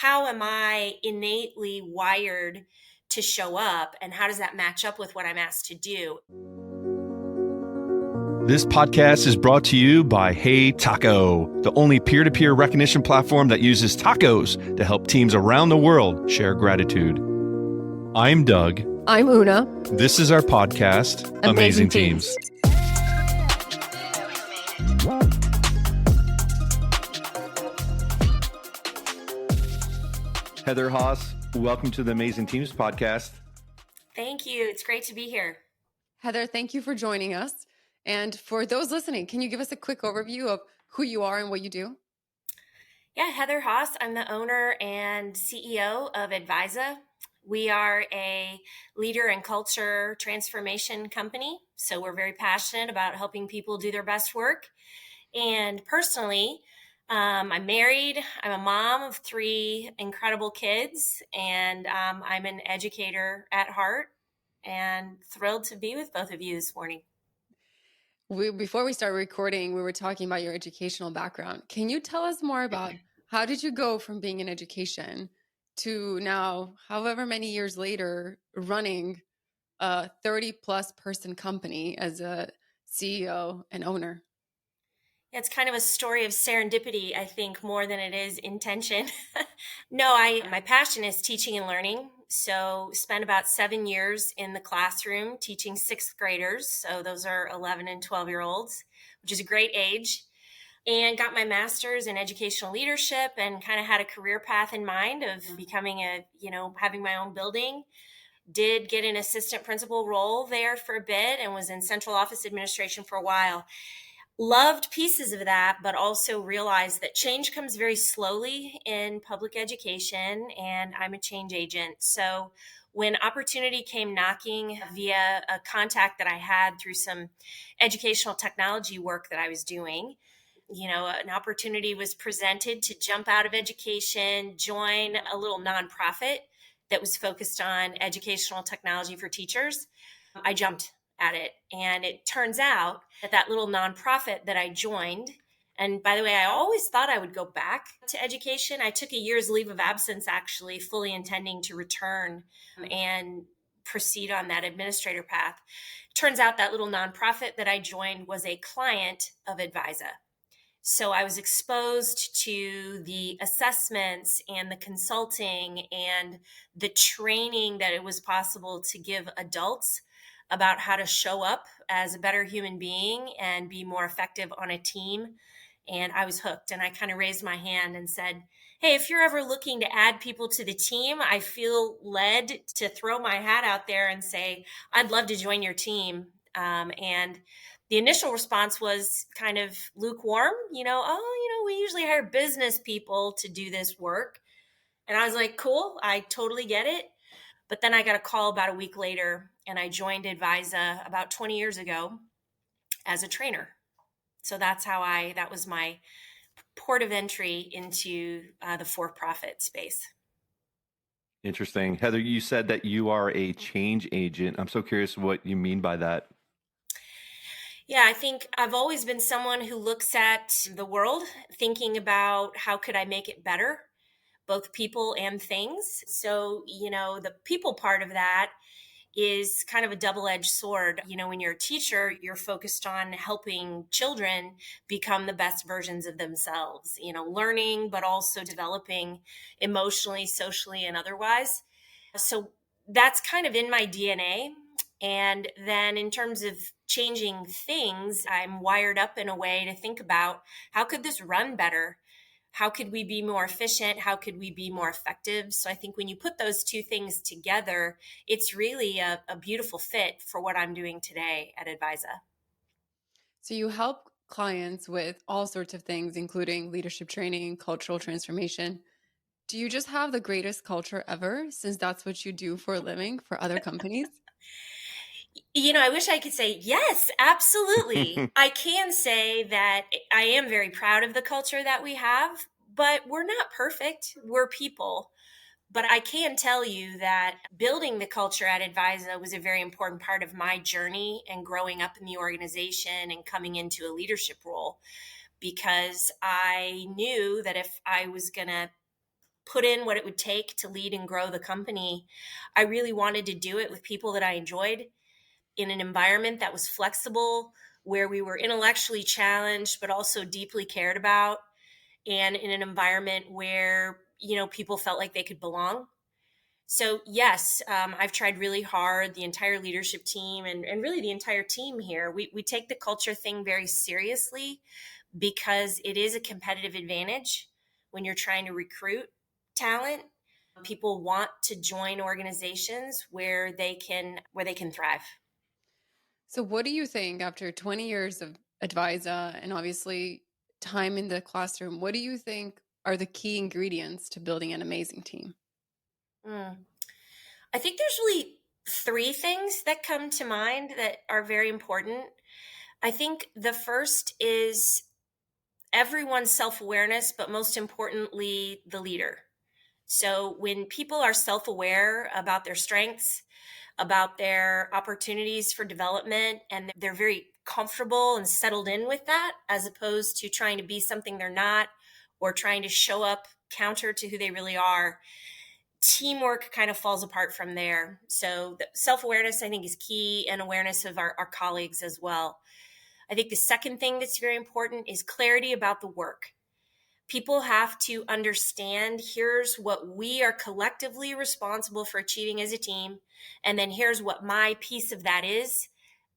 how am I innately wired to show up, and how does that match up with what I'm asked to do? This podcast is brought to you by Hey Taco, the only peer-to-peer recognition platform that uses tacos to help teams around the world share gratitude. I'm Doug. I'm Una. This is our podcast, Amazing Teams. Heather Haas, welcome to the Amazing Teams podcast. Thank you. It's great to be here. Heather, thank you for joining us. And for those listening, can you give us a quick overview of who you are and what you do? Yeah, Heather Haas. I'm the owner and CEO of ADVISA. We are a leader and culture transformation company. So we're very passionate about helping people do their best work. And personally, I'm married. I'm a mom of 3 incredible kids, and I'm an educator at heart, and thrilled to be with both of you this morning. Before we started recording, we were talking about your educational background. Can you tell us more about how did you go from being in education to now, however many years later, running a 30-plus person company as a CEO and owner? It's kind of a story of serendipity, I think, more than it is intention. No, my passion is teaching and learning. So spent about 7 years in the classroom teaching 6th graders. So those are 11 and 12-year-olds, which is a great age. And got my master's in educational leadership and kind of had a career path in mind of becoming having my own building. Did get an assistant principal role there for a bit and was in central office administration for a while. Loved pieces of that, but also realized that change comes very slowly in public education, and I'm a change agent. So when opportunity came knocking via a contact that I had through some educational technology work that I was doing, an opportunity was presented to jump out of education, join a little nonprofit that was focused on educational technology for teachers. I jumped at it. And it turns out that little nonprofit that I joined, and by the way, I always thought I would go back to education. I took a year's leave of absence, actually, fully intending to return and proceed on that administrator path. Turns out that little nonprofit that I joined was a client of ADVISA. So I was exposed to the assessments and the consulting and the training that it was possible to give adults about how to show up as a better human being and be more effective on a team. And I was hooked, and I kind of raised my hand and said, hey, if you're ever looking to add people to the team, I feel led to throw my hat out there and say, I'd love to join your team. And the initial response was kind of lukewarm, we usually hire business people to do this work. And I was like, cool, I totally get it. But then I got a call about a week later, and I joined ADVISA about 20 years ago as a trainer. So that was my port of entry into the for-profit space. Interesting. Heather, you said that you are a change agent. I'm so curious what you mean by that. Yeah, I think I've always been someone who looks at the world thinking about how could I make it better, both people and things. So, the people part of that is kind of a double-edged sword. When you're a teacher, you're focused on helping children become the best versions of themselves, learning, but also developing emotionally, socially, and otherwise. So that's kind of in my DNA. And then in terms of changing things, I'm wired up in a way to think about how could this run better? How could we be more efficient? How could we be more effective? So I think when you put those two things together, it's really a beautiful fit for what I'm doing today at ADVISA. So you help clients with all sorts of things, including leadership training, cultural transformation. Do you just have the greatest culture ever, since that's what you do for a living for other companies? I wish I could say, yes, absolutely. I can say that I am very proud of the culture that we have, but we're not perfect. We're people. But I can tell you that building the culture at ADVISA was a very important part of my journey and growing up in the organization and coming into a leadership role, because I knew that if I was going to put in what it would take to lead and grow the company, I really wanted to do it with people that I enjoyed in an environment that was flexible, where we were intellectually challenged, but also deeply cared about, and in an environment where, people felt like they could belong. So, yes, I've tried really hard, the entire leadership team and really the entire team here. We take the culture thing very seriously because it is a competitive advantage when you're trying to recruit talent. People want to join organizations where they can thrive. So, what do you think after 20 years of ADVISA and obviously time in the classroom? What do you think are the key ingredients to building an amazing team? Mm. I think there's really three things that come to mind that are very important. I think the first is everyone's self awareness, but most importantly, the leader. So when people are self aware about their strengths, about their opportunities for development, and they're very comfortable and settled in with that, as opposed to trying to be something they're not or trying to show up counter to who they really are, teamwork kind of falls apart from there. So the self-awareness, I think, is key, and awareness of our colleagues as well. I think the second thing that's very important is clarity about the work. People have to understand, here's what we are collectively responsible for achieving as a team, and then here's what my piece of that is.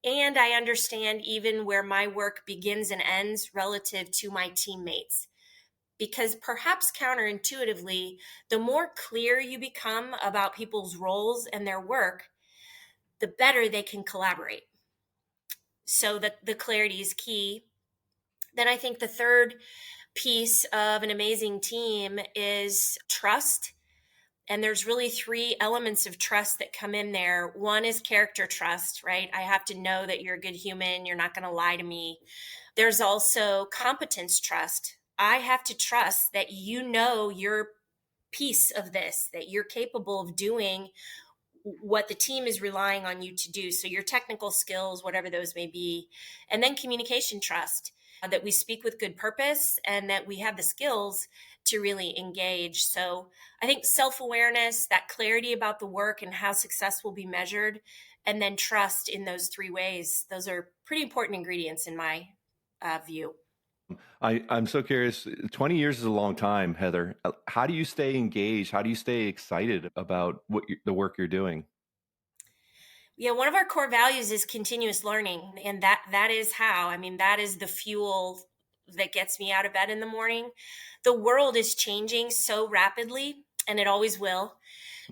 And I understand even where my work begins and ends relative to my teammates. Because perhaps counterintuitively, the more clear you become about people's roles and their work, the better they can collaborate. So that the clarity is key. Then I think the third piece of an amazing team is trust. And there's really three elements of trust that come in there. One is character trust, right? I have to know that you're a good human. You're not going to lie to me. There's also competence trust. I have to trust that you know your piece of this, that you're capable of doing what the team is relying on you to do. So your technical skills, whatever those may be. And then communication trust, that we speak with good purpose and that we have the skills to really engage. So I think self-awareness, that clarity about the work and how success will be measured, and then trust in those three ways. Those are pretty important ingredients in my view. I'm so curious. 20 years is a long time, Heather. How do you stay engaged? How do you stay excited about the work you're doing? Yeah, one of our core values is continuous learning, and that is how. I mean, that is the fuel that gets me out of bed in the morning. The world is changing so rapidly, and it always will.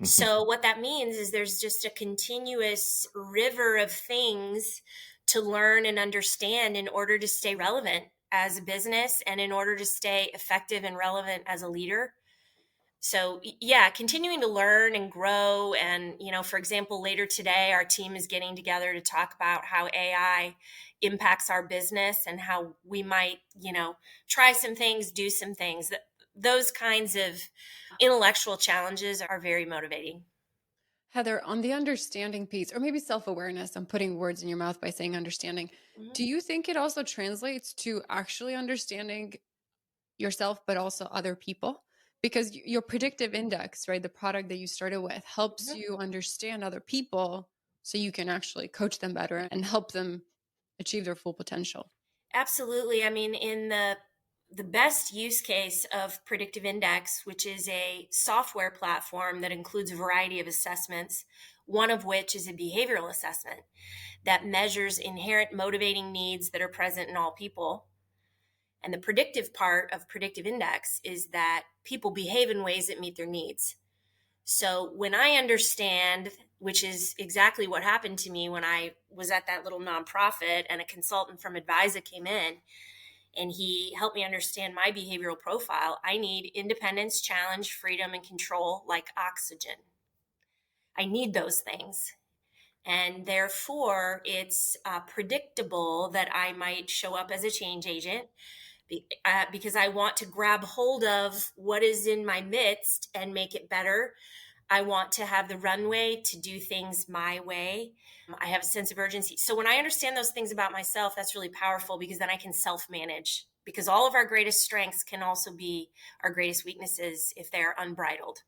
So what that means is there's just a continuous river of things to learn and understand in order to stay relevant as a business and in order to stay effective and relevant as a leader. So yeah, continuing to learn and grow. And, for example, later today, our team is getting together to talk about how AI impacts our business and how we might, try some things, do some things. Those kinds of intellectual challenges are very motivating. Heather, on the understanding piece, or maybe self awareness, I'm putting words in your mouth by saying understanding. Mhm. Do you think it also translates to actually understanding yourself, but also other people? Because your predictive index, right, the product that you started with, helps Mhm. you understand other people so you can actually coach them better and help them achieve their full potential. Absolutely. I mean, in the best use case of predictive index, which is a software platform that includes a variety of assessments, one of which is a behavioral assessment that measures inherent motivating needs that are present in all people. And the predictive part of predictive index is that people behave in ways that meet their needs. So when I understand, which is exactly what happened to me when I was at that little nonprofit and a consultant from ADVISA came in and he helped me understand my behavioral profile, I need independence, challenge, freedom, and control like oxygen. I need those things. And therefore, it's predictable that I might show up as a change agent because I want to grab hold of what is in my midst and make it better. I want to have the runway to do things my way. I have a sense of urgency. So when I understand those things about myself, that's really powerful because then I can self-manage because all of our greatest strengths can also be our greatest weaknesses if they're unbridled.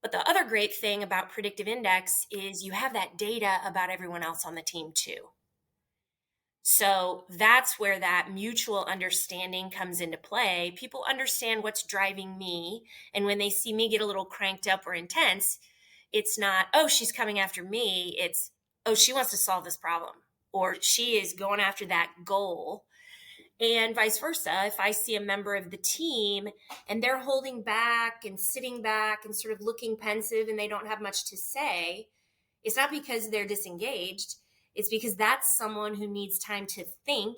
But the other great thing about predictive index is you have that data about everyone else on the team too. So that's where that mutual understanding comes into play. People understand what's driving me. And when they see me get a little cranked up or intense, it's not, oh, she's coming after me. It's, oh, she wants to solve this problem, or she is going after that goal. And vice versa. If I see a member of the team and they're holding back and sitting back and sort of looking pensive and they don't have much to say, it's not because they're disengaged. It's because that's someone who needs time to think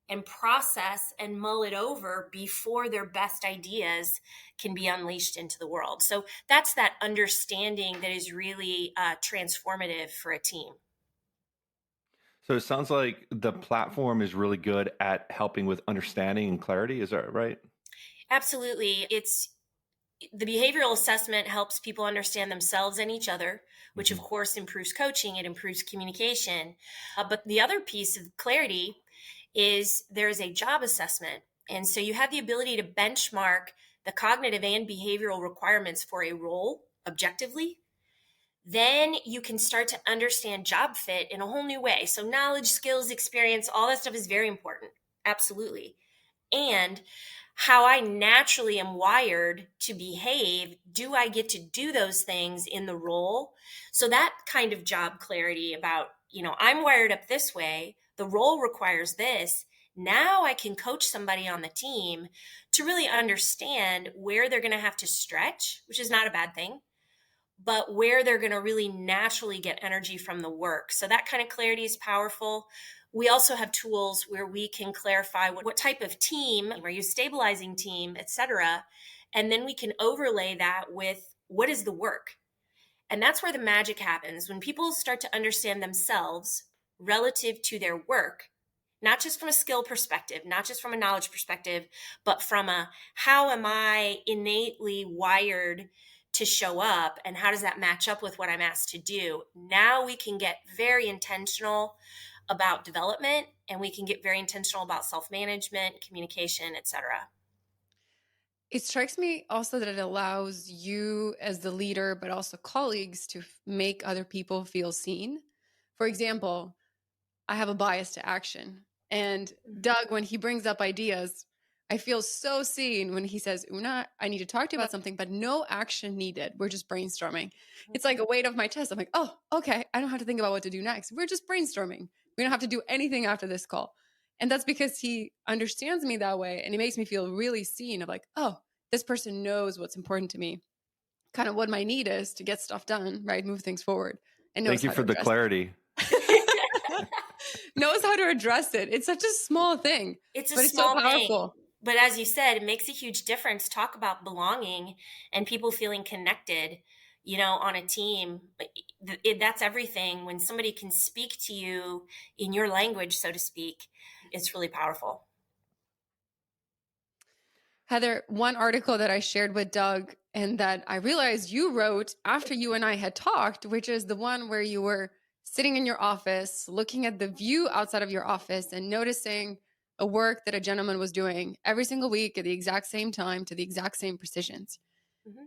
and process and mull it over before their best ideas can be unleashed into the world. So that's that understanding that is really transformative for a team. So it sounds like the platform is really good at helping with understanding and clarity. Is that right? Absolutely. The behavioral assessment helps people understand themselves and each other, which of course improves coaching, it improves communication. But the other piece of clarity is there is a job assessment. And so you have the ability to benchmark the cognitive and behavioral requirements for a role objectively. Then you can start to understand job fit in a whole new way. So knowledge, skills, experience, all that stuff is very important. Absolutely. And how I naturally am wired to behave, do I get to do those things in the role? So that kind of job clarity about, I'm wired up this way, the role requires this. Now I can coach somebody on the team to really understand where they're going to have to stretch, which is not a bad thing, but where they're going to really naturally get energy from the work. So that kind of clarity is powerful. We also have tools where we can clarify what type of team, are you a stabilizing team, et cetera. And then we can overlay that with what is the work. And that's where the magic happens. When people start to understand themselves relative to their work, not just from a skill perspective, not just from a knowledge perspective, but from a how am I innately wired to show up and how does that match up with what I'm asked to do? Now we can get very intentional about development, and we can get very intentional about self-management, communication, etc. It strikes me also that it allows you as the leader, but also colleagues to make other people feel seen. For example, I have a bias to action. And Doug, when he brings up ideas, I feel so seen when he says, Una, I need to talk to you about something, but no action needed. We're just brainstorming. It's like a weight off my chest. I'm like, oh, okay. I don't have to think about what to do next. We're just brainstorming. We don't have to do anything after this call. And that's because he understands me that way. And he makes me feel really seen of like, oh, this person knows what's important to me, kind of what my need is to get stuff done, right? Move things forward. And Thank you for the clarity. Knows how to address it. It's such a small thing. It's so powerful. Thing. But as you said, it makes a huge difference. Talk about belonging and people feeling connected, on a team. That's everything. When somebody can speak to you in your language, so to speak, it's really powerful. Heather, one article that I shared with Doug and that I realized you wrote after you and I had talked, which is the one where you were sitting in your office, looking at the view outside of your office and noticing a work that a gentleman was doing every single week at the exact same time to the exact same precisions. Mm-hmm.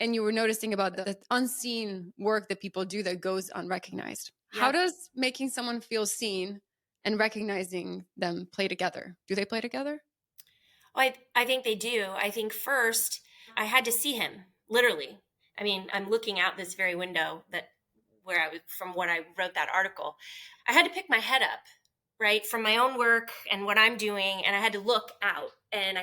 And you were noticing about the unseen work that people do that goes unrecognized. Yep. How does making someone feel seen and recognizing them play together? Do they play together? I think they do. I think first I had to see him, literally. I mean, I'm looking out this very window where I was from what I wrote that article. I had to pick my head up, right, from my own work and what I'm doing, and I had to look out, and I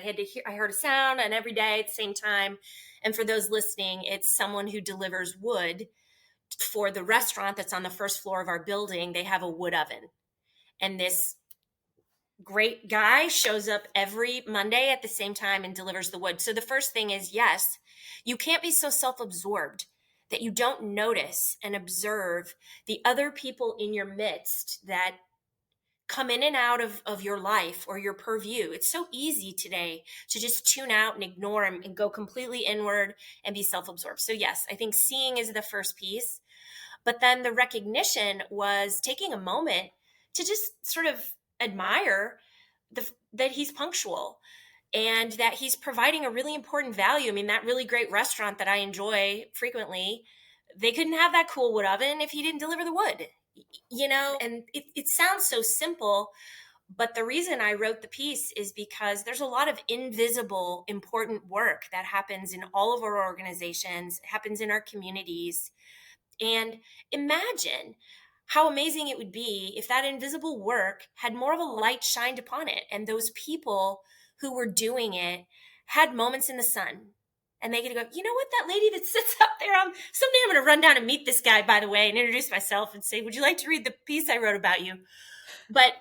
heard a sound, and every day at the same time. And for those listening, it's someone who delivers wood for the restaurant that's on the first floor of our building. They have a wood oven, and this great guy shows up every Monday at the same time and delivers the wood. So the first thing is, yes, you can't be so self-absorbed that you don't notice and observe the other people in your midst that come in and out of your life or your purview. It's so easy today to just tune out and ignore them and go completely inward and be self-absorbed. So yes, I think seeing is the first piece. But then the recognition was taking a moment to just sort of admire that he's punctual and that he's providing a really important value. I mean, that really great restaurant that I enjoy frequently, they couldn't have that cool wood oven if he didn't deliver the wood, and it sounds so simple. But the reason I wrote the piece is because there's a lot of invisible, important work that happens in all of our organizations, happens in our communities. And imagine how amazing it would be if that invisible work had more of a light shined upon it. And those people who were doing it had moments in the sun. And they get to go, you know what, that lady that sits up there, someday I'm going to run down and meet this guy, by the way, and introduce myself and say, would you like to read the piece I wrote about you? But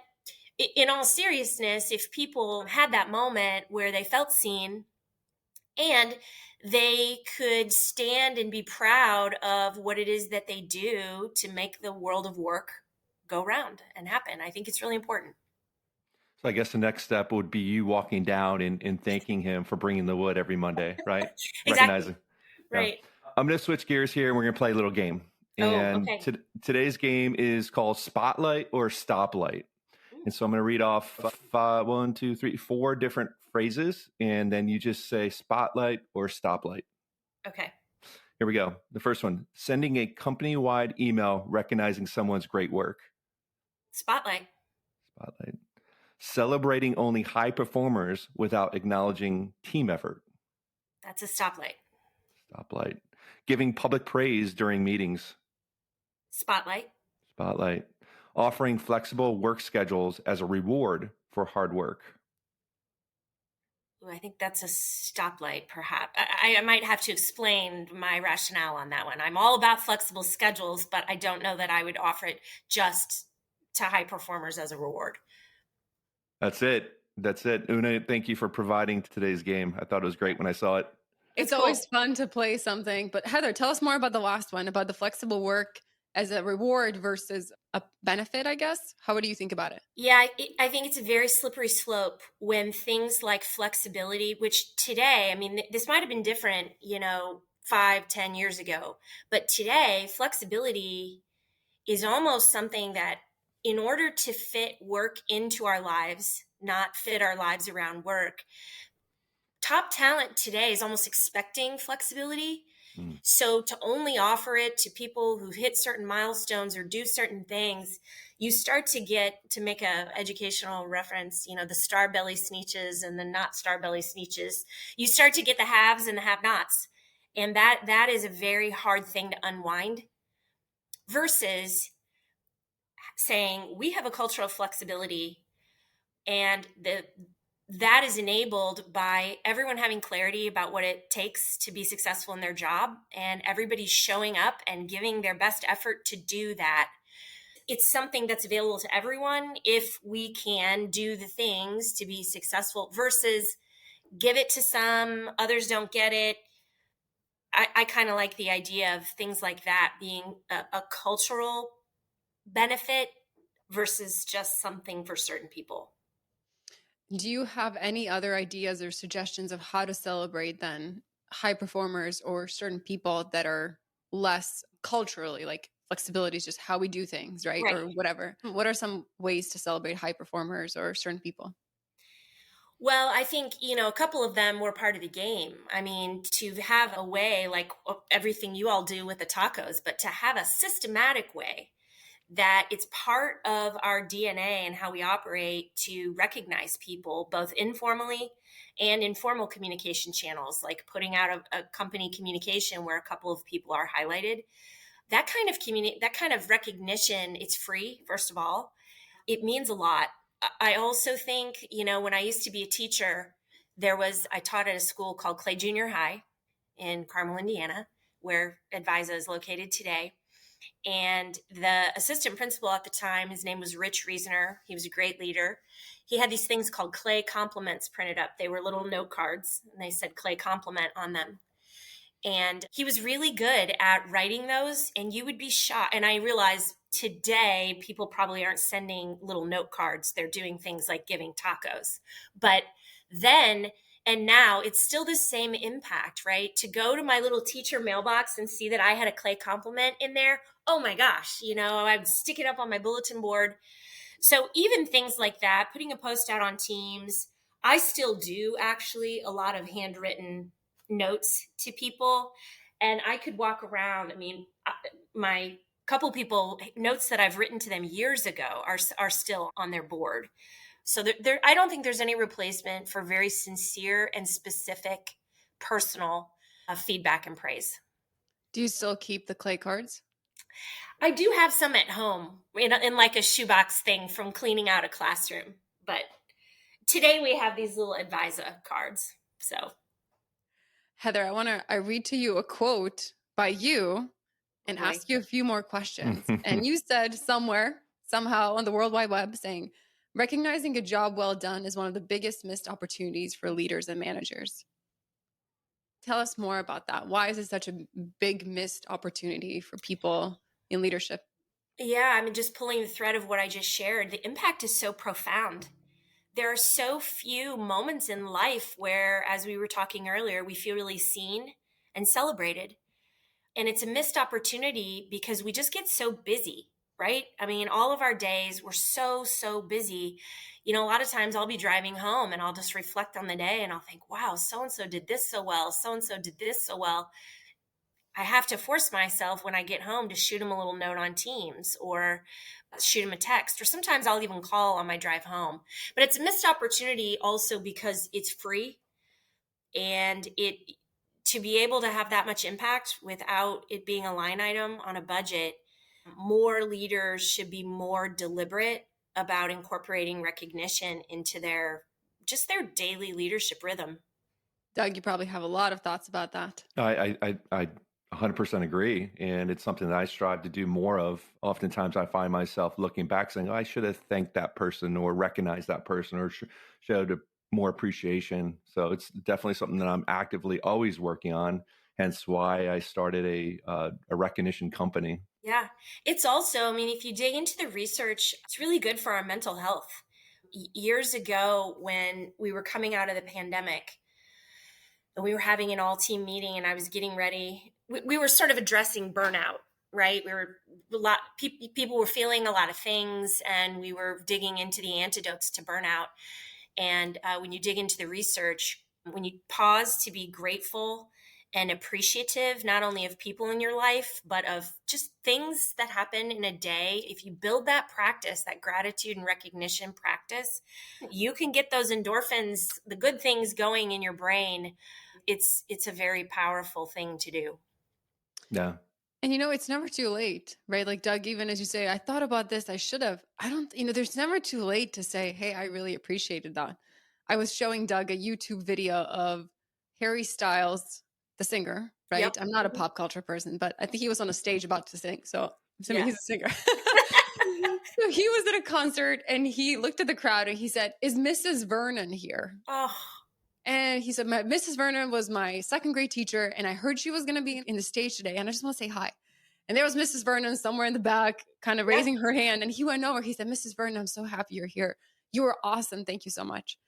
in all seriousness, if people had that moment where they felt seen and they could stand and be proud of what it is that they do to make the world of work go round and happen, I think it's really important. So I guess the next step would be you walking down and thanking him for bringing the wood every Monday, right? Exactly. Recognizing. Yeah. Right. I'm going to switch gears here and we're going to play a little game. And okay. Today's game is called Spotlight or Stoplight. And so I'm going to read off 4 different phrases, and then you just say spotlight or stoplight. Okay. Here we go. The first one, sending a company-wide email recognizing someone's great work. Spotlight. Spotlight. Celebrating only high performers without acknowledging team effort. That's a stoplight. Stoplight. Giving public praise during meetings. Spotlight. Spotlight. Offering flexible work schedules as a reward for hard work. Ooh, I think that's a stoplight, perhaps. I might have to explain my rationale on that one. I'm all about flexible schedules, but I don't know that I would offer it just to high performers as a reward. That's it. Una, thank you for providing today's game. I thought it was great when I saw it. It's always fun to play something. But Heather, tell us more about the last one, about the flexible work as a reward versus a benefit, I guess. How do you think about it? Yeah, I think it's a very slippery slope when things like flexibility, which today, I mean, this might have been different, 5-10 years ago, but today flexibility is almost something that in order to fit work into our lives, not fit our lives around work, top talent today is almost expecting flexibility. So to only offer it to people who hit certain milestones or do certain things, you start to get, to make a educational reference, the star belly sneeches and the not star belly sneeches. You start to get the haves and the have-nots. And that is a very hard thing to unwind versus saying we have a culture of flexibility, and that is enabled by everyone having clarity about what it takes to be successful in their job, and everybody showing up and giving their best effort to do that. It's something that's available to everyone if we can do the things to be successful versus give it to some, others don't get it. I kind of like the idea of things like that being a cultural benefit versus just something for certain people. Do you have any other ideas or suggestions of how to celebrate then high performers or certain people that are less culturally, like flexibility is just how we do things, right? Or whatever. What are some ways to celebrate high performers or certain people? Well, I think, a couple of them were part of the game. I mean, to have a way like everything you all do with the tacos, but to have a systematic way that it's part of our DNA and how we operate to recognize people, both informally and informal communication channels, like putting out a company communication where a couple of people are highlighted. That kind of recognition, it's free, first of all. It means a lot. I also think, when I used to be a teacher, I taught at a school called Clay Junior High in Carmel, Indiana, where ADVISA is located today. And the assistant principal at the time, his name was Rich Reasoner. He was a great leader. He had these things called Clay compliments printed up. They were little note cards, and they said Clay compliment on them. And he was really good at writing those, and you would be shocked. And I realize today people probably aren't sending little note cards. They're doing things like giving tacos. But then and now it's still the same impact, right? To go to my little teacher mailbox and see that I had a Clay compliment in there. Oh my gosh, I would stick it up on my bulletin board. So even things like that, putting a post out on Teams, I still do actually a lot of handwritten notes to people. And I could walk around. I mean, my couple people notes that I've written to them years ago are still on their board. So I don't think there's any replacement for very sincere and specific personal feedback and praise. Do you still keep the clay cards? I do have some at home in like a shoebox thing from cleaning out a classroom. But today we have these little ADVISA cards. So, Heather, I read to you a quote by you and boy. ask you a few more questions. And you said somewhere, somehow on the World Wide Web saying, recognizing a job well done is one of the biggest missed opportunities for leaders and managers. Tell us more about that. Why is it such a big missed opportunity for people in leadership? Yeah, I mean, just pulling the thread of what I just shared, the impact is so profound. There are so few moments in life where, as we were talking earlier, we feel really seen and celebrated. And it's a missed opportunity because we just get so busy, right? I mean, all of our days, we're so busy. A lot of times I'll be driving home and I'll just reflect on the day and I'll think, wow, so and so did this so well. So and so did this so well. I have to force myself when I get home to shoot them a little note on Teams or shoot them a text, or sometimes I'll even call on my drive home. But it's a missed opportunity also because it's free, and to be able to have that much impact without it being a line item on a budget, more leaders should be more deliberate about incorporating recognition into their daily leadership rhythm. Doug, you probably have a lot of thoughts about that. I 100% agree. And it's something that I strive to do more of. Oftentimes I find myself looking back saying, oh, I should have thanked that person or recognized that person or showed more appreciation. So it's definitely something that I'm actively always working on. Hence why I started a recognition company. Yeah. It's also, I mean, if you dig into the research, it's really good for our mental health. Years ago, when we were coming out of the pandemic and we were having an all team meeting and I was getting ready, we were sort of addressing burnout, right? People were feeling a lot of things and we were digging into the antidotes to burnout. And when you dig into the research, when you pause to be grateful and appreciative, not only of people in your life, but of just things that happen in a day, if you build that practice, that gratitude and recognition practice, you can get those endorphins, the good things going in your brain. It's a very powerful thing to do. Yeah. And it's never too late, right? Like Doug, even as you say, I thought about this, I should have. There's never too late to say, hey, I really appreciated that. I was showing Doug a YouTube video of Harry Styles, the singer, right? Yep. I'm not a pop culture person, but I think he was on a stage about to sing. So I'm assuming he's a singer. So he was at a concert and he looked at the crowd and he said, is Mrs. Vernon here? Oh. And he said, Mrs. Vernon was my second grade teacher, and I heard she was going to be in the stage today, and I just want to say hi. And there was Mrs. Vernon somewhere in the back, kind of raising her hand, and he went over. He said, Mrs. Vernon, I'm so happy you're here. You were awesome. Thank you so much.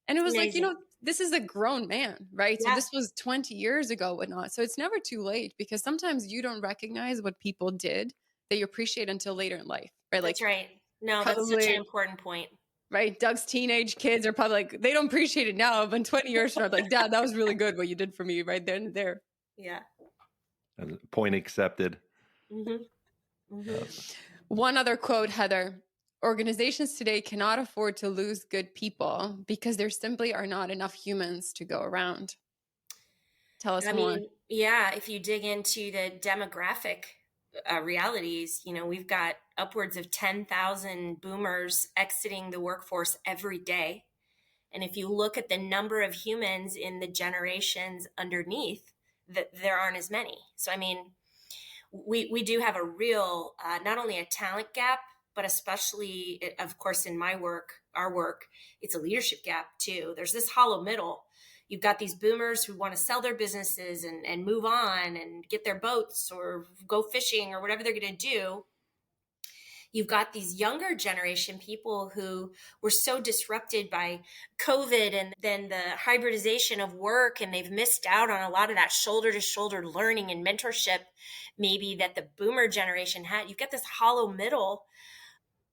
And it was Amazing. like, this is a grown man, right? Yeah. So this was 20 years ago, whatnot. So it's never too late because sometimes you don't recognize what people did that you appreciate until later in life, right? That's right. No, that's such an important point. Right. Doug's teenage kids are probably like, they don't appreciate it now, but in 20 years from now, like, Dad, that was really good what you did for me right then and there. Yeah. Point accepted. Mm-hmm. Mm-hmm. One other quote, Heather. Organizations today cannot afford to lose good people because there simply are not enough humans to go around. Tell us more. Yeah, if you dig into the demographic realities, we've got upwards of 10,000 boomers exiting the workforce every day. And if you look at the number of humans in the generations underneath, there aren't as many. So, we do have a real, not only a talent gap, but especially, of course, in our work, it's a leadership gap too. There's this hollow middle. You've got these boomers who want to sell their businesses and move on and get their boats or go fishing or whatever they're going to do. You've got these younger generation people who were so disrupted by COVID and then the hybridization of work, and they've missed out on a lot of that shoulder to shoulder learning and mentorship maybe that the boomer generation had. You've got this hollow middle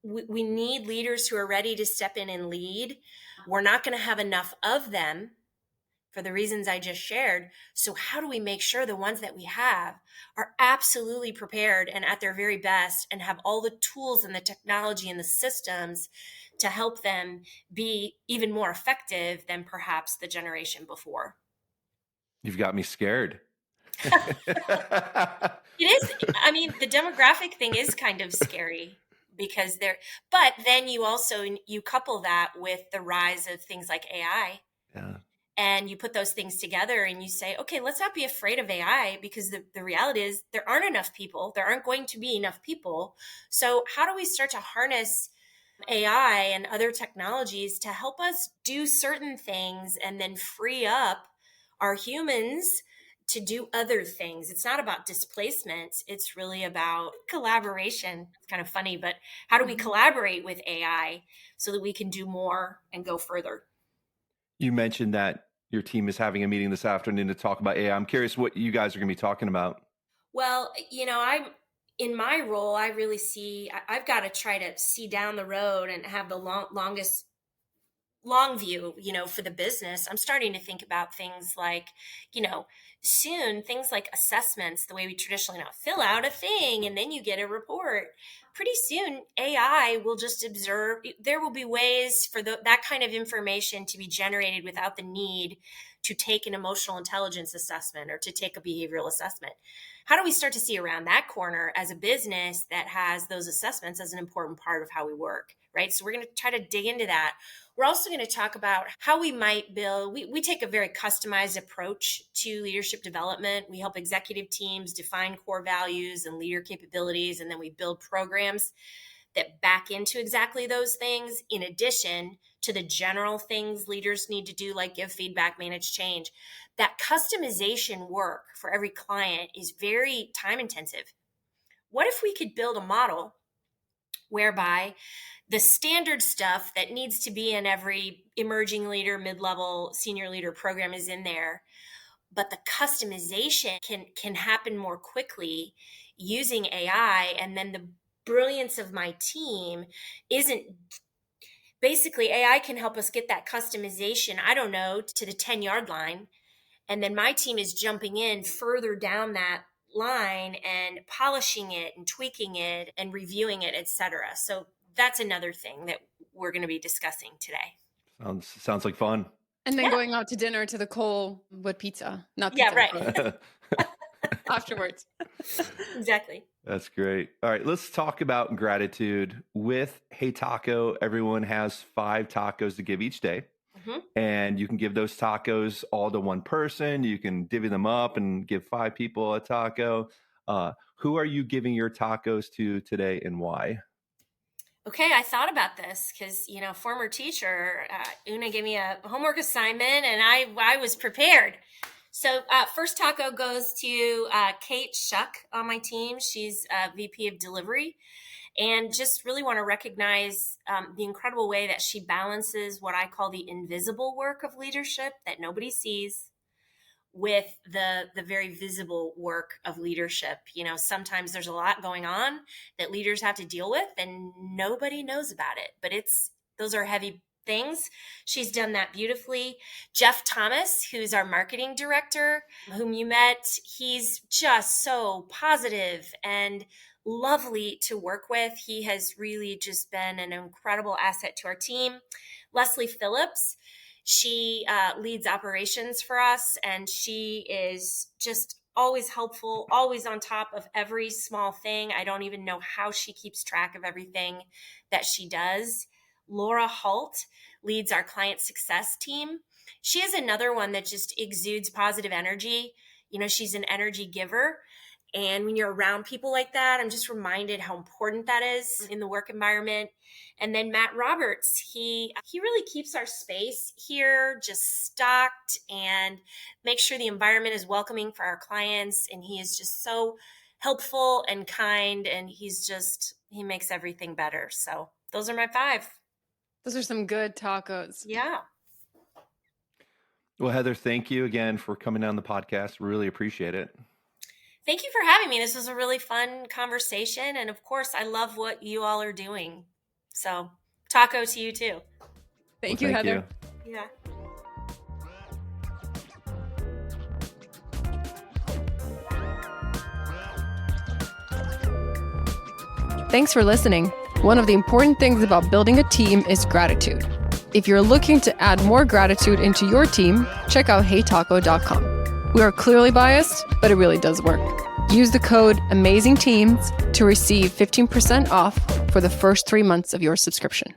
we need leaders who are ready to step in and lead. We're not going to have enough of them for the reasons I just shared. So how do we make sure the ones that we have are absolutely prepared and at their very best and have all the tools and the technology and the systems to help them be even more effective than perhaps the generation before? You've got me scared. It is. I mean, the demographic thing is kind of scary because but then you couple that with the rise of things like AI, Yeah. and you put those things together and you say, okay, let's not be afraid of AI, because the reality is there aren't enough people. There aren't going to be enough people. So how do we start to harness AI and other technologies to help us do certain things and then free up our humans to do other things? It's not about displacement. It's really about collaboration. It's kind of funny, but how do we collaborate with AI so that we can do more and go further? You mentioned that your team is having a meeting this afternoon to talk about AI. I'm curious what you guys are going to be talking about. Well, I'm in my role, I really see, I've got to try to see down the road and have the longest long view, for the business. I'm starting to think about things like, soon things like assessments, the way we traditionally now fill out a thing and then you get a report. Pretty soon, AI will just observe. There will be ways for that kind of information to be generated without the need to take an emotional intelligence assessment or to take a behavioral assessment. How do we start to see around that corner as a business that has those assessments as an important part of how we work, right? So we're going to try to dig into that. We're also going to talk about how we might build, we take a very customized approach to leadership development. We help executive teams define core values and leader capabilities, and then we build programs that back into exactly those things, in addition to the general things leaders need to do, like give feedback, manage change. That customization work for every client is very time intensive. What if we could build a model whereby the standard stuff that needs to be in every emerging leader, mid-level, senior leader program is in there, but the customization can happen more quickly using AI, and then the brilliance of my team isn't basically AI can help us get that customization, I don't know, to the 10-yard line. And then my team is jumping in further down that line and polishing it and tweaking it and reviewing it, etc. So that's another thing that we're going to be discussing today. Sounds like fun. And then Yeah. going out to dinner to the Cole with pizza, not Yeah, pizza. right. Afterwards. Exactly. That's great. All right, let's talk about gratitude. With Hey Taco, everyone has 5 tacos to give each day. Mm-hmm. And you can give those tacos all to one person. You can divvy them up and give 5 people a taco. Who are you giving your tacos to today and why? Okay, I thought about this because, former teacher, Una gave me a homework assignment and I was prepared. So first taco goes to Kate Shuck on my team. She's VP of Delivery. And just really want to recognize the incredible way that she balances what I call the invisible work of leadership that nobody sees with the very visible work of leadership. Sometimes there's a lot going on that leaders have to deal with and nobody knows about it, but those are heavy things. She's done that beautifully. Jeff Thomas, who's our marketing director, whom you met, he's just so positive and lovely to work with. He has really just been an incredible asset to our team. Leslie Phillips, she leads operations for us, and she is just always helpful, always on top of every small thing. I don't even know how she keeps track of everything that she does. Laura Holt leads our client success team. She is another one that just exudes positive energy. She's an energy giver. And when you're around people like that, I'm just reminded how important that is in the work environment. And then Matt Roberts, he really keeps our space here just stocked and makes sure the environment is welcoming for our clients. And he is just so helpful and kind, and he makes everything better. So those are my 5. Those are some good tacos. Yeah. Well, Heather, thank you again for coming on the podcast. Really appreciate it. Thank you for having me. This was a really fun conversation. And of course, I love what you all are doing. So taco to you too. Thank Well, you, thank Heather. you. Yeah. Thanks for listening. One of the important things about building a team is gratitude. If you're looking to add more gratitude into your team, check out heytaco.com. We are clearly biased, but it really does work. Use the code AMAZINGTEAMS to receive 15% off for the first 3 months of your subscription.